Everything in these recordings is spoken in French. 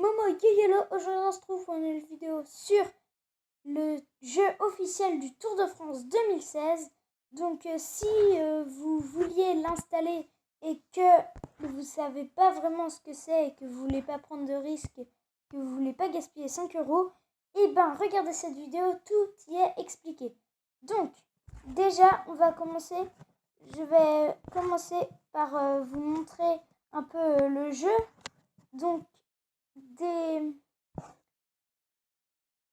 Momo Yellow. Aujourd'hui on se trouve pour une vidéo sur le jeu officiel du Tour de France 2016. Donc si vous vouliez l'installer et que vous ne savez pas vraiment ce que c'est et que vous voulez pas prendre de risques, que vous voulez pas gaspiller 5 euros, et ben regardez cette vidéo, tout y est expliqué. Donc déjà on va commencer. Je vais commencer par vous montrer un peu le jeu. Donc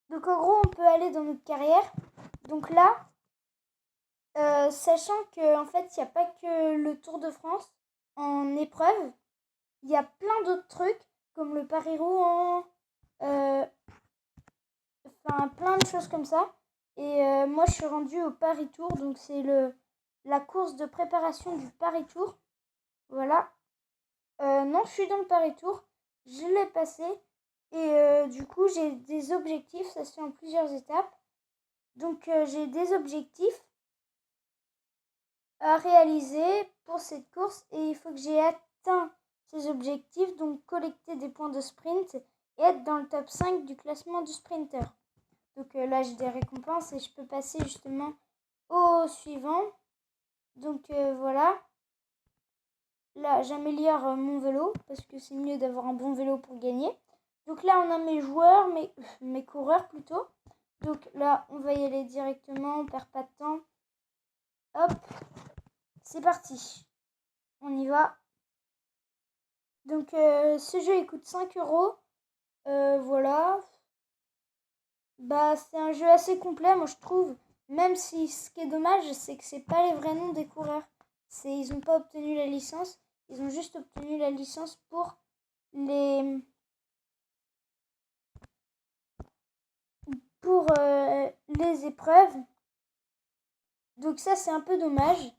en gros on peut aller dans notre carrière. Donc là, sachant que en fait il n'y a pas que le Tour de France en épreuve, il y a plein d'autres trucs comme le Paris-Roubaix, enfin plein de choses comme ça. Et moi je suis rendue au Paris-Tour, donc c'est la course de préparation du Paris-Tour. Voilà. Non, je suis dans le Paris-Tour, je l'ai passé. Et du coup, j'ai des objectifs, ça se fait en plusieurs étapes. Donc, j'ai des objectifs à réaliser pour cette course et il faut que j'ai atteint ces objectifs, donc collecter des points de sprint et être dans le top 5 du classement du sprinter. Donc là, j'ai des récompenses et je peux passer justement au suivant. Donc voilà. Là, j'améliore mon vélo parce que c'est mieux d'avoir un bon vélo pour gagner. Donc là, on a mes joueurs, mes coureurs plutôt. Donc là, on va y aller directement, on perd pas de temps. Hop, c'est parti. On y va. Donc ce jeu, il coûte 5 euros. Voilà. Bah, c'est un jeu assez complet, moi je trouve. Même si ce qui est dommage, c'est que c'est pas les vrais noms des coureurs. Ils n'ont pas obtenu la licence. Ils ont juste obtenu la licence pour les épreuves. Donc ça, c'est un peu dommage.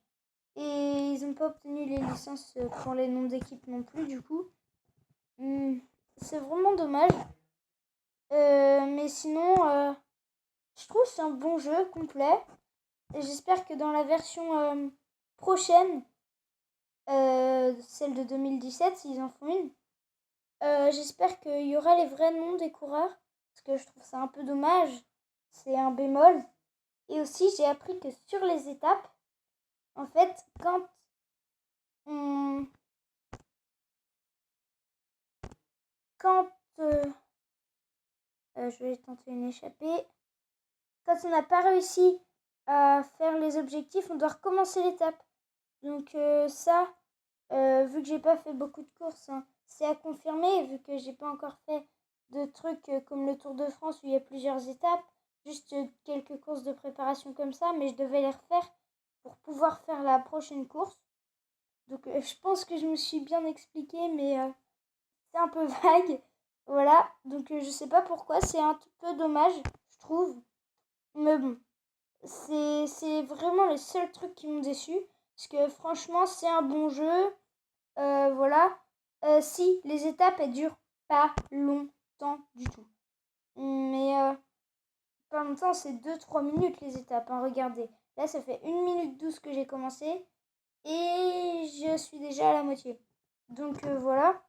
Et ils n'ont pas obtenu les licences pour les noms d'équipe non plus, du coup. C'est vraiment dommage. Mais sinon, je trouve que c'est un bon jeu complet. Et j'espère que dans la version prochaine, celle de 2017, s'ils en font une, j'espère qu'il y aura les vrais noms des coureurs. Parce que je trouve ça un peu dommage. C'est un bémol. Et aussi, j'ai appris que sur les étapes, en fait, je vais tenter une échappée. Quand on n'a pas réussi à faire les objectifs, on doit recommencer l'étape. Donc ça, vu que j'ai pas fait beaucoup de courses, hein, c'est à confirmer, vu que j'ai pas encore fait de trucs comme le Tour de France où il y a plusieurs étapes, juste quelques courses de préparation comme ça, mais je devais les refaire pour pouvoir faire la prochaine course. Donc je pense que je me suis bien expliquée, mais c'est un peu vague. Voilà, donc je sais pas pourquoi, c'est un peu dommage, je trouve. Mais bon, c'est vraiment les seuls trucs qui m'ont déçu. Parce que franchement, c'est un bon jeu. Voilà. Si, les étapes, elles durent pas longtemps du tout. Mais pas longtemps, c'est 2-3 minutes les étapes. Hein, regardez. Là, ça fait 1 minute 12 que j'ai commencé. Et je suis déjà à la moitié. Donc voilà.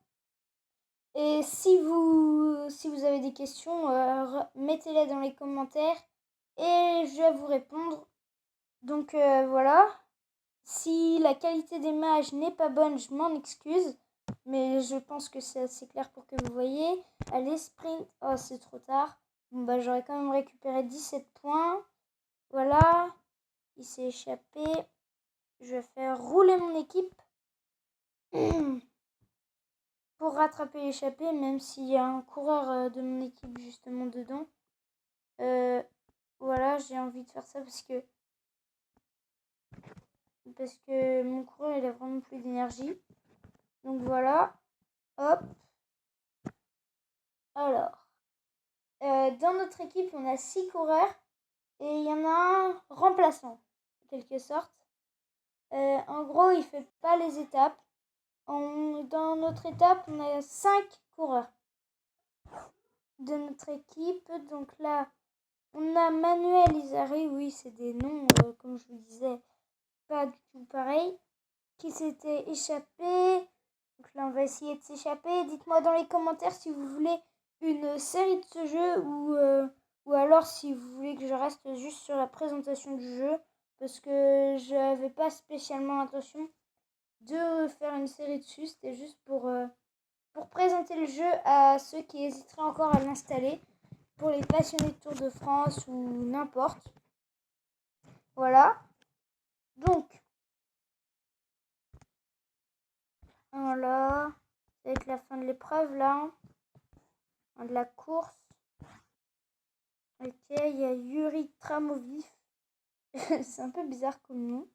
Et si vous avez des questions, mettez-les dans les commentaires. Et je vais vous répondre. Donc voilà. Si la qualité des images n'est pas bonne, je m'en excuse. Mais je pense que c'est assez clair pour que vous voyez. Allez, sprint. Oh, c'est trop tard. Bon, bah, j'aurais quand même récupéré 17 points. Voilà. Il s'est échappé. Je vais faire rouler mon équipe pour rattraper l'échappée, même s'il y a un coureur de mon équipe justement dedans. Voilà, j'ai envie de faire ça parce que mon coureur il a vraiment plus d'énergie. Donc voilà, hop. Alors, dans notre équipe, on a 6 coureurs et il y en a un remplaçant, en quelque sorte. En gros, il fait pas les étapes. Dans notre étape, on a 5 coureurs de notre équipe. Donc là, on a Manuel Isari, oui, c'est des noms, comme je vous disais, pas du tout pareil, qui s'était échappé. Donc là, on va essayer de s'échapper. Dites-moi dans les commentaires si vous voulez une série de ce jeu ou alors si vous voulez que je reste juste sur la présentation du jeu. Parce que je n'avais pas spécialement l'intention de faire une série dessus. C'était juste pour présenter le jeu à ceux qui hésiteraient encore à l'installer. Pour les passionnés de Tour de France ou n'importe. Voilà. Donc, voilà. Ça va être la fin de l'épreuve là. De la course. Ok, il y a Yuri Tramovif. C'est un peu bizarre comme nom.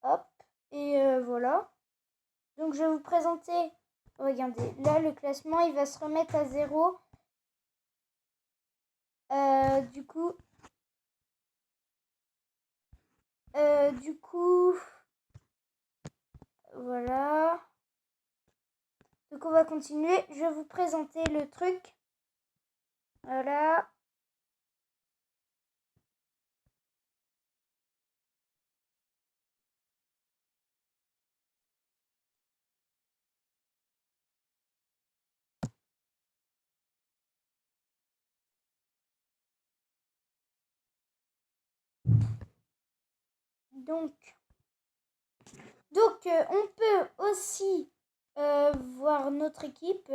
Hop. Et voilà. Donc je vais vous présenter. Regardez, là le classement il va se remettre à 0. Du coup, voilà. Donc on va continuer. Je vais vous présenter le truc. Voilà. Donc on peut aussi voir notre équipe,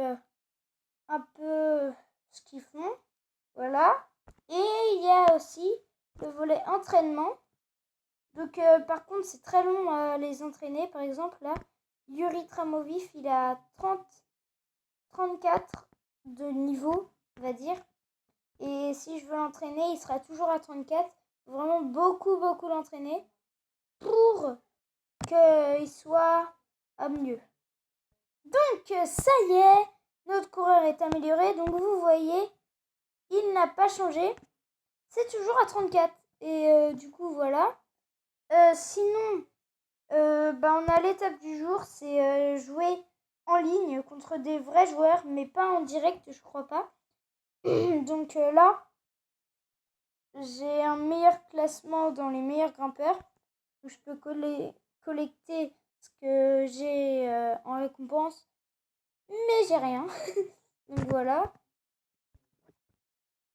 un peu ce qu'ils font. Voilà. Et il y a aussi le volet entraînement. Donc par contre c'est très long à les entraîner. Par exemple là, Yuri Tramovif il a 34 de niveau, on va dire. Et si je veux l'entraîner, il sera toujours à 34. Vraiment beaucoup l'entraîner pour qu'il soit à mieux. Donc ça y est, notre coureur est amélioré. Donc vous voyez, il n'a pas changé. C'est toujours à 34. Et du coup voilà. Sinon, on a l'étape du jour. C'est jouer en ligne contre des vrais joueurs. Mais pas en direct, je crois pas. Donc là, j'ai un meilleur classement dans les meilleurs grimpeurs. Où je peux collecter ce que j'ai en récompense. Mais j'ai rien. Donc voilà.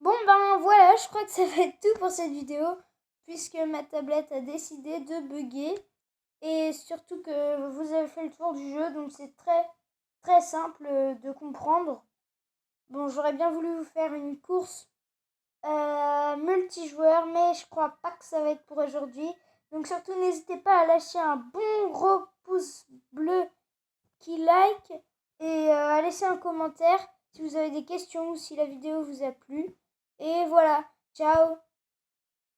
Bon voilà, je crois que ça va être tout pour cette vidéo. Puisque ma tablette a décidé de bugger. Et surtout que vous avez fait le tour du jeu. Donc c'est très simple de comprendre. Bon, j'aurais bien voulu vous faire une course multijoueur. Mais je crois pas que ça va être pour aujourd'hui. Donc surtout n'hésitez pas à lâcher un bon gros pouce bleu qui like. Et à laisser un commentaire si vous avez des questions ou si la vidéo vous a plu. Et voilà, ciao!